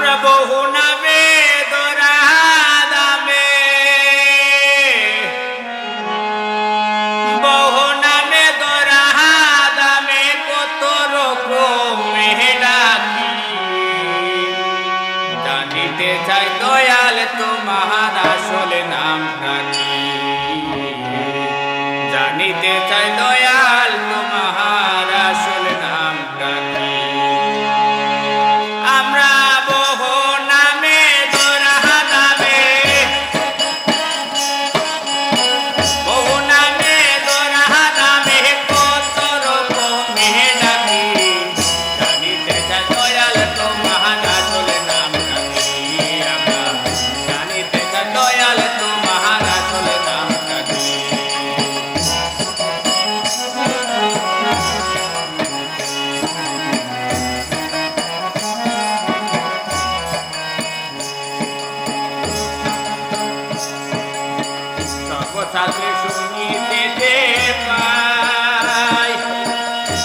আমরা বহু নামে দরা দামে বহু নামে দরা দামে কত রকম ডাকি জানিতে চাই দয়াল তোমার আসল নামটা কি জানিতে চাই দয়াল তোমার আসল নামটা কি আমরা বহু নামে দরা দামে বহু নামে দরা দামে কত রকমে ডাকি জানিতে চাই দয়াল তোমার আসল নামটা কি আমরা জানিতে চাই দয়াল তোমার আসল নামটা কি সর্বশাস্ত্রে শুনিতে পাই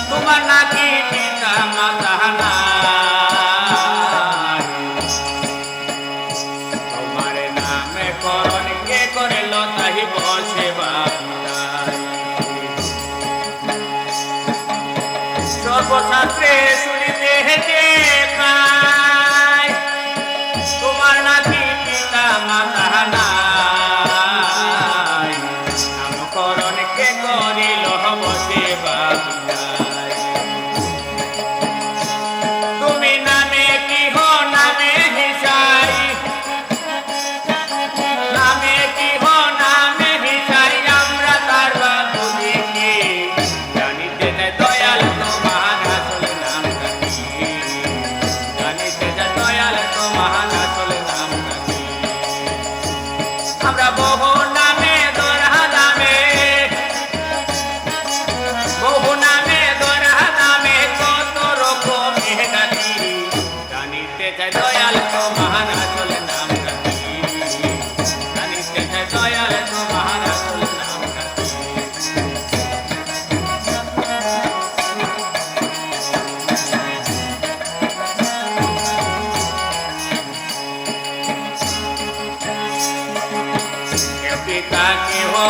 তোমার নাকি পিতা মাতা নাই তোমার নামে করণ কে করিল তাহি বসে বাবিদাই সর্বশাস্ত্রে শুনিতে পাই তোমার নাকি পিতা মাতা নাই নামকরণ কে করিল বসে বাবিদাই তুমি নামে কি হো নামে হিসাই নামে কি হো নামে হিসাই আমরা তার বুঝি কি জানিতে চাই দয়াল তোমার আসল নামটা কি জানিতে চাই দয়াল তোমার আসল নামটা কি আমরা বহু নামে দরা দামে বহু নামে দরা দামে কত রকমে ডাকি জানিতে চাই দয়াল তোমার আসল নামটা কি জানিতে চাই দয়াল তোমার আসল নামটা কি পিতা কে হো